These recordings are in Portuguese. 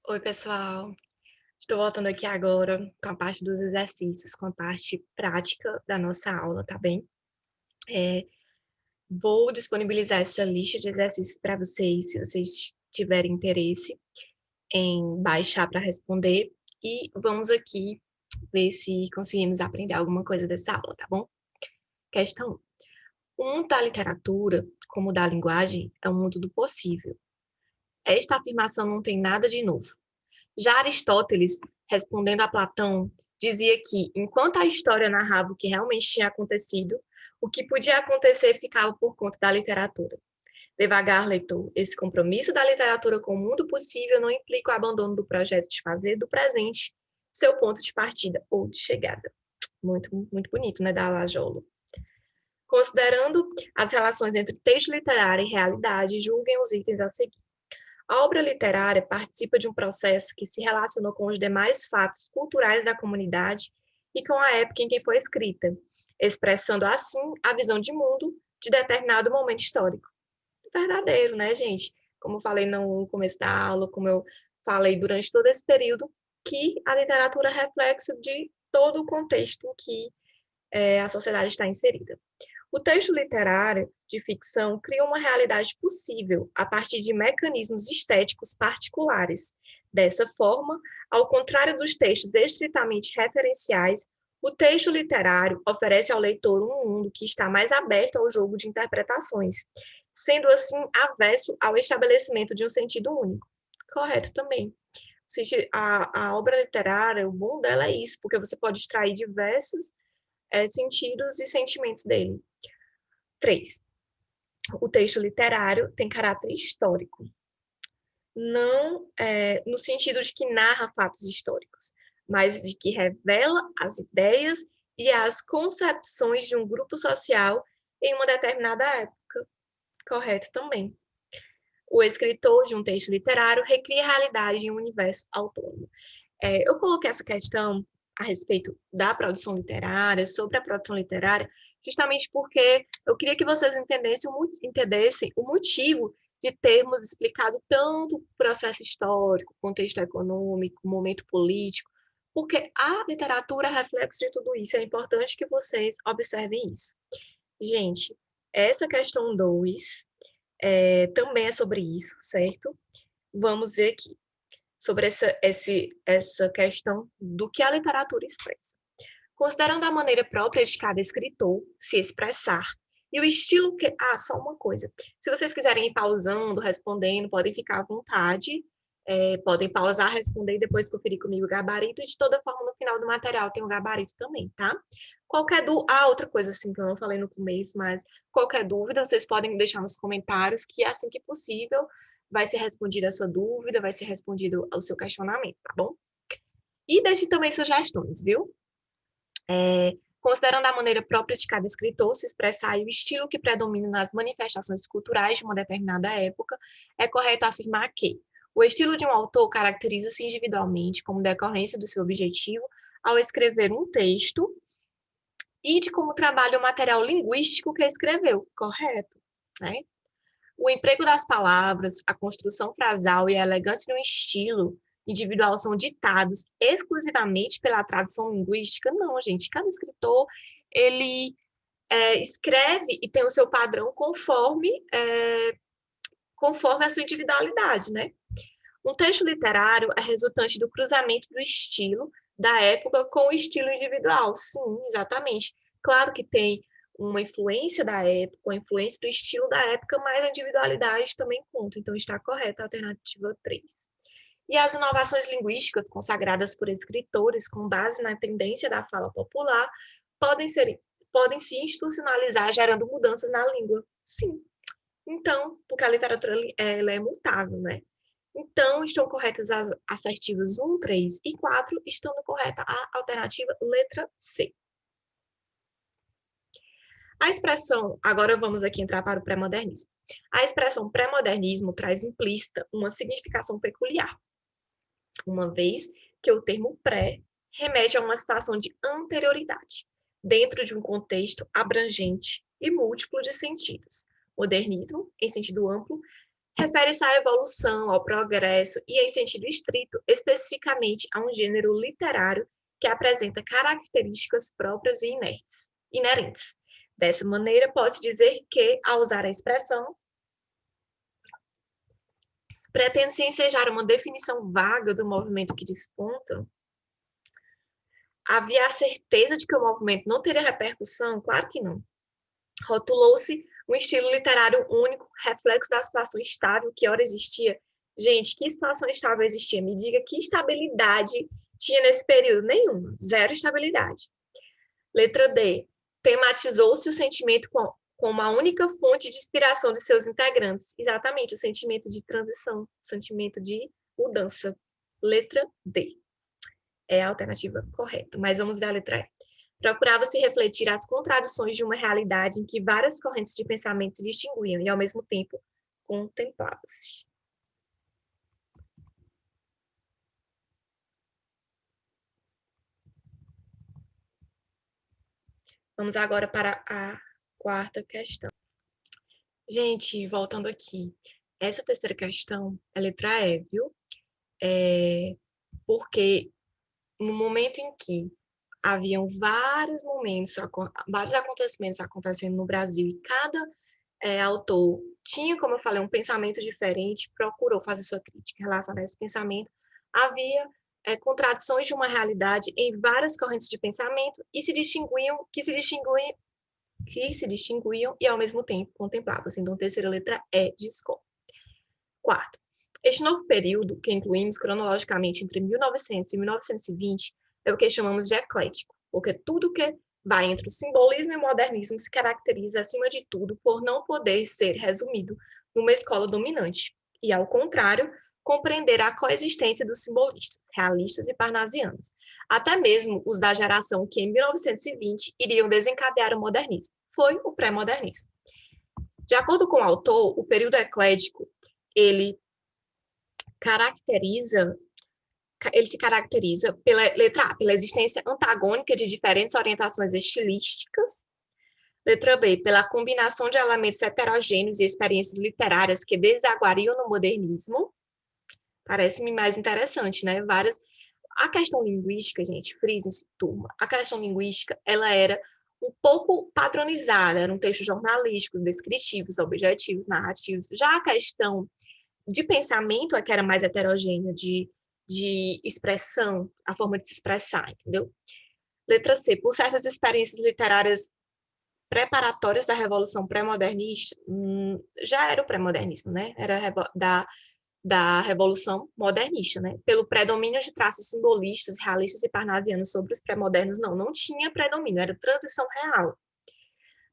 Oi, pessoal. Estou voltando aqui agora com a parte dos exercícios, com a parte prática da nossa aula, tá bem? É, Vou disponibilizar essa lista de exercícios para vocês, se vocês tiverem interesse em baixar para responder. E vamos aqui ver se conseguimos aprender alguma coisa dessa aula, tá bom? Questão 1. O mundo da literatura, como o da linguagem, é um mundo do possível. Esta afirmação não tem nada de novo. Já Aristóteles, respondendo a Platão, dizia que, enquanto a história narrava o que realmente tinha acontecido, o que podia acontecer ficava por conta da literatura. Devagar, leitor, esse compromisso da literatura com o mundo possível não implica o abandono do projeto de fazer do presente seu ponto de partida ou de chegada. Muito, muito bonito, né, da Lajolo. Considerando as relações entre texto literário e realidade, julguem os itens a seguir. A obra literária participa de um processo que se relacionou com os demais fatos culturais da comunidade e com a época em que foi escrita, expressando assim a visão de mundo de determinado momento histórico. Verdadeiro, né, gente? Como eu falei no começo da aula, como eu falei durante todo esse período, que a literatura é reflexo de todo o contexto em que a sociedade está inserida. O texto literário de ficção cria uma realidade possível a partir de mecanismos estéticos particulares. Dessa forma, ao contrário dos textos estritamente referenciais, o texto literário oferece ao leitor um mundo que está mais aberto ao jogo de interpretações, sendo assim avesso ao estabelecimento de um sentido único. Correto também. A obra literária, o bom dela é isso, porque você pode extrair diversos sentidos e sentimentos dele. 3. O texto literário tem caráter histórico, não no sentido de que narra fatos históricos, mas de que revela as ideias e as concepções de um grupo social em uma determinada época. Correto também. O escritor de um texto literário recria a realidade em um universo autônomo. Eu coloquei essa questão a respeito da produção literária, sobre a produção literária, justamente porque eu queria que vocês entendessem o motivo de termos explicado tanto o processo histórico, contexto econômico, momento político, porque a literatura é reflexo de tudo isso. É importante que vocês observem isso. Gente, essa questão 2 também é sobre isso, certo? Vamos ver aqui sobre essa questão do que a literatura expressa. Considerando a maneira própria de cada escritor se expressar e o estilo que... Ah, só uma coisa. Se vocês quiserem ir pausando, respondendo, podem ficar à vontade. Podem pausar, responder e depois conferir comigo o gabarito. E de toda forma, no final do material tem o gabarito também, tá? Qualquer dúvida... Ah, outra coisa assim que eu não falei no começo, mas qualquer dúvida, vocês podem deixar nos comentários que assim que possível vai ser respondida a sua dúvida, vai ser respondido o seu questionamento, tá bom? E deixe também sugestões, viu? Considerando a maneira própria de cada escritor se expressar e o estilo que predomina nas manifestações culturais de uma determinada época, é correto afirmar que o estilo de um autor caracteriza-se individualmente como decorrência do seu objetivo ao escrever um texto e de como trabalha o material linguístico que escreveu, correto? Né? O emprego das palavras, a construção frasal e a elegância no estilo individual são ditados exclusivamente pela tradição linguística? Não, gente. Cada escritor, ele escreve e tem o seu padrão conforme a sua individualidade, né? Um texto literário é resultante do cruzamento do estilo da época com o estilo individual. Sim, exatamente. Claro que tem uma influência da época, uma influência do estilo da época, mas a individualidade também conta. Então, está correta a alternativa 3. E as inovações linguísticas consagradas por escritores com base na tendência da fala popular podem se institucionalizar, gerando mudanças na língua. Sim. Então, porque a literatura ela é mutável, né? Então, estão corretas as assertivas 1, 3 e 4, estando correta a alternativa letra C. A expressão, agora vamos aqui entrar para o pré-modernismo. A expressão pré-modernismo traz implícita uma significação peculiar, uma vez que o termo pré remete a uma situação de anterioridade, dentro de um contexto abrangente e múltiplo de sentidos. Modernismo, em sentido amplo, refere-se à evolução, ao progresso e, em sentido estrito, especificamente a um gênero literário que apresenta características próprias e inerentes. Dessa maneira, pode-se dizer que, ao usar a expressão, pretende-se ensejar uma definição vaga do movimento que desponta. Havia a certeza de que o movimento não teria repercussão? Claro que não. Rotulou-se um estilo literário único, reflexo da situação estável que ora existia. Gente, que situação estável existia? Me diga que estabilidade tinha nesse período? Nenhuma, zero estabilidade. Letra D. Tematizou-se o sentimento como a única fonte de inspiração de seus integrantes. Exatamente, o sentimento de transição, o sentimento de mudança. Letra D. É a alternativa correta, mas vamos ver a letra E. Procurava-se refletir as contradições de uma realidade em que várias correntes de pensamento se distinguiam e, ao mesmo tempo, contemplava-se. Vamos agora para a quarta questão. Gente, voltando aqui. Essa terceira questão é letra E, viu? Porque no momento em que haviam vários momentos, vários acontecimentos acontecendo no Brasil e cada autor tinha, como eu falei, um pensamento diferente, procurou fazer sua crítica relacionada a esse pensamento, havia contradições de uma realidade em várias correntes de pensamento e que se distinguiam e, ao mesmo tempo, contemplavam. Então, terceira letra é de escola. Quarto, este novo período, que incluímos cronologicamente entre 1900 e 1920, é o que chamamos de eclético, porque tudo que vai entre o simbolismo e o modernismo se caracteriza, acima de tudo, por não poder ser resumido numa escola dominante, e, ao contrário, compreender a coexistência dos simbolistas, realistas e parnasianos, até mesmo os da geração que, em 1920, iriam desencadear o modernismo. Foi o pré-modernismo. De acordo com o autor, o período eclético, ele se caracteriza pela letra A, pela existência antagônica de diferentes orientações estilísticas. Letra B, pela combinação de elementos heterogêneos e experiências literárias que desaguariam no modernismo. Parece-me mais interessante, né? A questão linguística, gente, frisem-se, turma, a questão linguística, ela era um pouco padronizada, eram textos jornalísticos, descritivos, objetivos, narrativos. Já a questão de pensamento é que era mais heterogênea, de expressão, a forma de se expressar, entendeu? Letra C, por certas experiências literárias preparatórias da Revolução Pré-Modernista, já era o pré-modernismo, né? Era da Revolução Modernista, né? Pelo predomínio de traços simbolistas, realistas e parnasianos sobre os pré-modernos, não tinha predomínio, era transição real.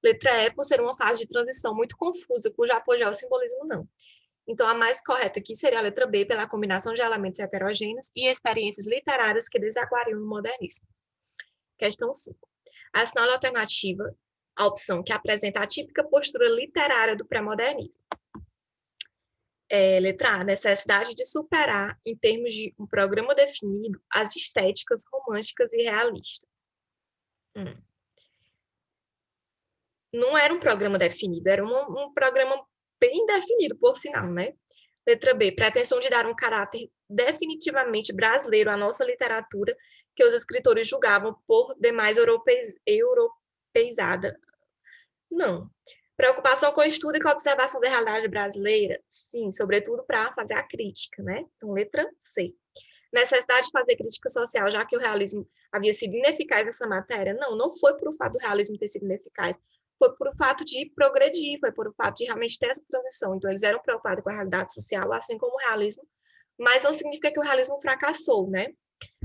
Letra E, por ser uma fase de transição muito confusa, cujo apogeu é o simbolismo, não. Então, a mais correta aqui seria a letra B, pela combinação de elementos heterogêneos e experiências literárias que desaguariam no modernismo. Questão 5. Assinale a alternativa, a opção que apresenta a típica postura literária do pré-modernismo. Letra A, necessidade de superar, em termos de um programa definido, as estéticas românticas e realistas. Não era um programa definido, era um programa bem definido, por sinal, né? Letra B, pretensão de dar um caráter definitivamente brasileiro à nossa literatura, que os escritores julgavam por demais europeizada. Não. Preocupação com o estudo e com a observação da realidade brasileira? Sim, sobretudo para fazer a crítica, né? Então, letra C. Necessidade de fazer crítica social, já que o realismo havia sido ineficaz nessa matéria? Não foi por o fato do realismo ter sido ineficaz, foi por o fato de progredir, foi por o fato de realmente ter essa transição. Então, eles eram preocupados com a realidade social, assim como o realismo, mas não significa que o realismo fracassou, né?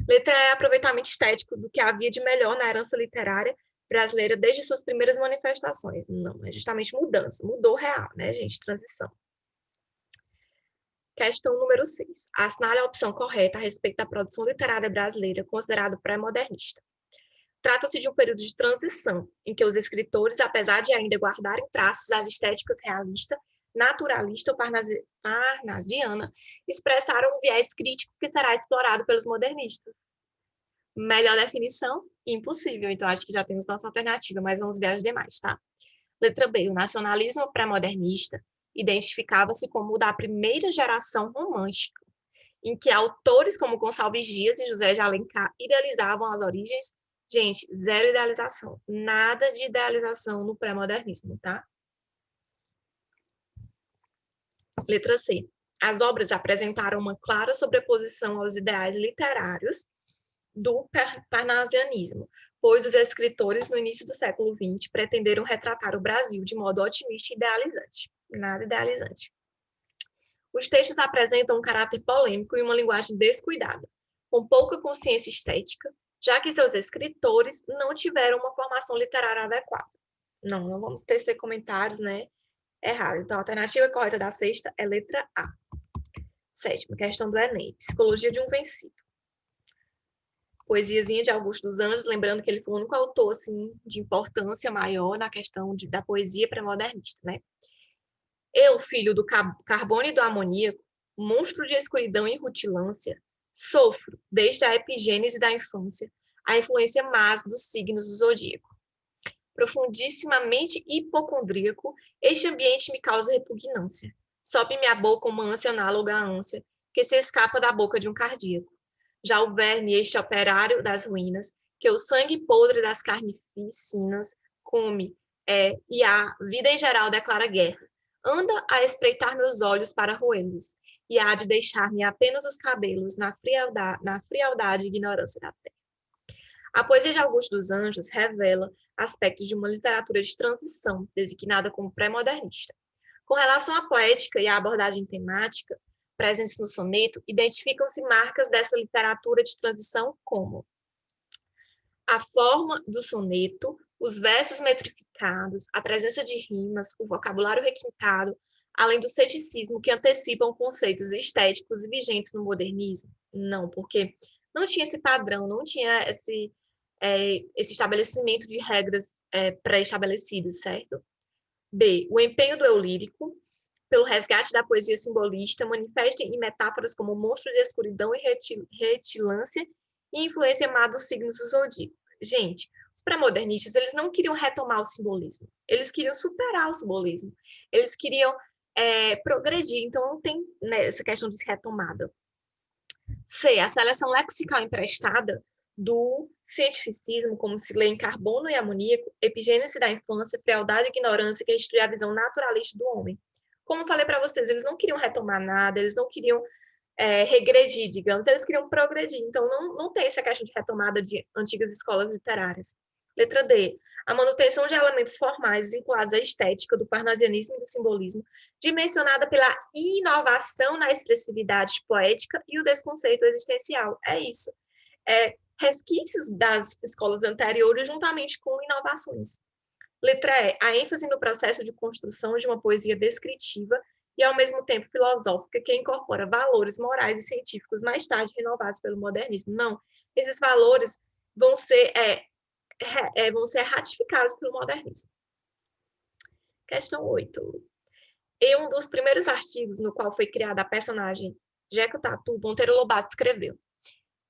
Letra E, aproveitamento estético do que havia de melhor na herança literária brasileira desde suas primeiras manifestações. Não, é justamente mudança, mudou real, né, gente? Transição. Questão número 6. Assinale a opção correta a respeito da produção literária brasileira, considerado pré-modernista. Trata-se de um período de transição, em que os escritores, apesar de ainda guardarem traços das estéticas realista, naturalista ou parnasiana, expressaram um viés crítico que será explorado pelos modernistas. Melhor definição? Impossível. Então, acho que já temos nossa alternativa, mas vamos ver as demais, tá? Letra B. O nacionalismo pré-modernista identificava-se como o da primeira geração romântica, em que autores como Gonçalves Dias e José de Alencar idealizavam as origens. Gente, zero idealização, nada de idealização no pré-modernismo, tá? Letra C. As obras apresentaram uma clara sobreposição aos ideais literários do parnasianismo, pois os escritores, no início do século XX, pretenderam retratar o Brasil de modo otimista e idealizante. Nada idealizante. Os textos apresentam um caráter polêmico e uma linguagem descuidada, com pouca consciência estética, já que seus escritores não tiveram uma formação literária adequada. Não vamos tecer comentários, né? Errado. Então, a alternativa correta da sexta é letra A. Sétima, questão do Enem. Psicologia de um vencido. Poesiazinha de Augusto dos Anjos, lembrando que ele foi o único autor, assim, de importância maior na questão da poesia pré-modernista, né? Eu, filho do carbono e do amoníaco, monstro de escuridão e rutilância, sofro, desde a epigênese da infância, a influência más dos signos do zodíaco. Profundissimamente hipocondríaco, este ambiente me causa repugnância. Sobe minha boca uma ânsia análoga à ânsia, que se escapa da boca de um cardíaco. Já o verme, este operário das ruínas, que o sangue podre das carnificinas come, e a vida em geral declara guerra. Anda a espreitar meus olhos para roê-los, e há de deixar-me apenas os cabelos na frialdade e ignorância da terra. A poesia de Augusto dos Anjos revela aspectos de uma literatura de transição, designada como pré-modernista. Com relação à poética e à abordagem temática presentes no soneto, identificam-se marcas dessa literatura de transição como a forma do soneto, os versos metrificados, a presença de rimas, o vocabulário requintado, além do ceticismo que antecipam conceitos estéticos vigentes no modernismo? Não, porque não tinha esse padrão, não tinha esse estabelecimento de regras pré-estabelecidas, certo? B. O empenho do eu lírico pelo resgate da poesia simbolista manifesta em metáforas como monstro de escuridão e retilância e influência má dos signos do zodíaco. Gente, os pré-modernistas, eles não queriam retomar o simbolismo, eles queriam superar o simbolismo, eles queriam progredir, então não tem, né, essa questão de retomada. C. A seleção lexical emprestada do cientificismo, como se lê em carbono e amoníaco, epigênese da infância, frialdade e ignorância, que institui a visão naturalista do homem. Como falei para vocês, eles não queriam retomar nada, eles não queriam regredir, digamos, eles queriam progredir. Então, não tem essa questão de retomada de antigas escolas literárias. Letra D. A manutenção de elementos formais vinculados à estética do parnasianismo e do simbolismo, dimensionada pela inovação na expressividade poética e o desconceito existencial. É isso. Resquícios das escolas anteriores juntamente com inovações. Letra E. A ênfase no processo de construção de uma poesia descritiva e, ao mesmo tempo, filosófica, que incorpora valores morais e científicos mais tarde renovados pelo modernismo. Não, esses valores vão ser ratificados pelo modernismo. Questão 8. Em um dos primeiros artigos no qual foi criada a personagem Jeca Tatu, Monteiro Lobato escreveu: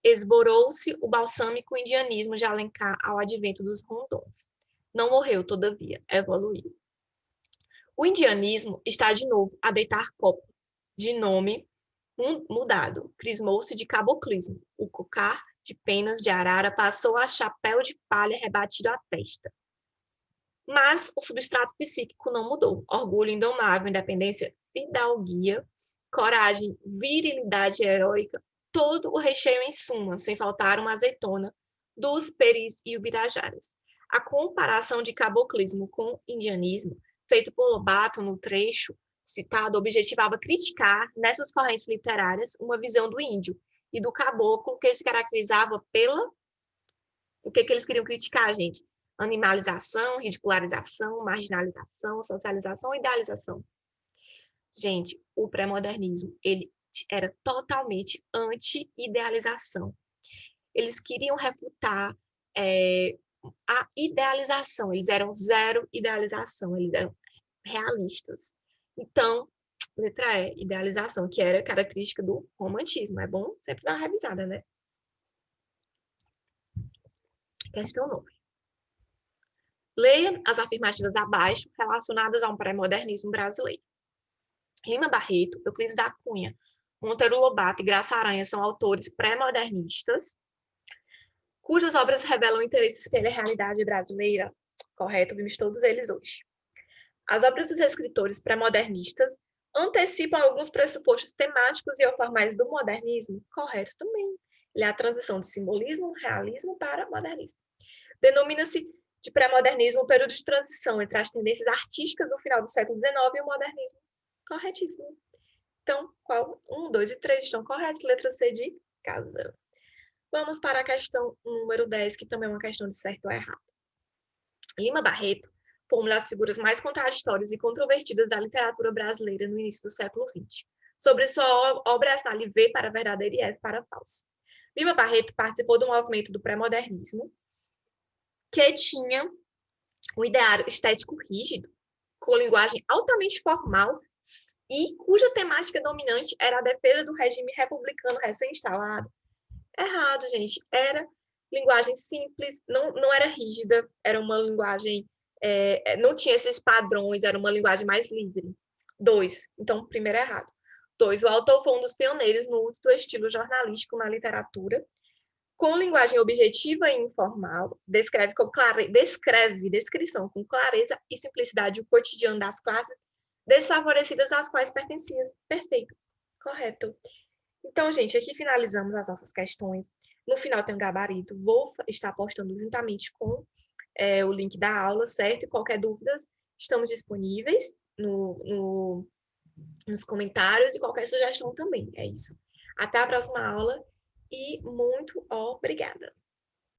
esborou-se o balsâmico indianismo de Alencar ao advento dos rondons. Não morreu, todavia, evoluiu. O indianismo está de novo a deitar copo, de nome mudado, crismou-se de caboclismo. O cocar de penas de arara passou a chapéu de palha rebatido à testa. Mas o substrato psíquico não mudou. Orgulho indomável, independência, fidalguia, coragem, virilidade heróica, todo o recheio em suma, sem faltar uma azeitona, dos peris e ubirajaras. A comparação de caboclismo com indianismo, feita por Lobato no trecho citado, objetivava criticar, nessas correntes literárias, uma visão do índio e do caboclo que se caracterizava pela... O que eles queriam criticar, gente? Animalização, ridicularização, marginalização, socialização e idealização. Gente, o pré-modernismo, ele era totalmente anti-idealização. Eles queriam refutar a idealização, eles eram zero idealização, eles eram realistas. Então, letra E, idealização, que era característica do romantismo. É bom sempre dar uma revisada, né? Questão 9. Leia as afirmativas abaixo relacionadas a um pré-modernismo brasileiro. Lima Barreto, Euclides da Cunha, Monteiro Lobato e Graça Aranha são autores pré-modernistas, cujas obras revelam interesses pela realidade brasileira. Correto, vimos todos eles hoje. As obras dos escritores pré-modernistas antecipam alguns pressupostos temáticos e ou formais do modernismo. Correto também. Ele é a transição do simbolismo, realismo para modernismo. Denomina-se de pré-modernismo o período de transição entre as tendências artísticas do final do século XIX e o modernismo. Corretíssimo. Então, qual? 1, 2 e 3 estão corretos. Letra C de casa. Vamos para a questão número 10, que também é uma questão de certo ou errado. Lima Barreto foi uma das figuras mais contraditórias e controvertidas da literatura brasileira no início do século XX. Sobre sua obra está ali V para verdadeiro e F para falso. Lima Barreto participou do movimento do pré-modernismo, que tinha um ideário estético rígido, com linguagem altamente formal e cuja temática dominante era a defesa do regime republicano recém-instalado. Errado, gente. Era linguagem simples, não era rígida, era uma linguagem, não tinha esses padrões, era uma linguagem mais livre. 2. Então, primeiro errado. 2. O autor foi um dos pioneiros no uso do estilo jornalístico na literatura, com linguagem objetiva e informal, descrição com clareza e simplicidade o cotidiano das classes desfavorecidas às quais pertencia. Perfeito. Correto. Então, gente, aqui finalizamos as nossas questões. No final tem um gabarito. Vou estar postando juntamente com o link da aula, certo? E qualquer dúvida, estamos disponíveis nos comentários e qualquer sugestão também. É isso. Até a próxima aula e muito obrigada.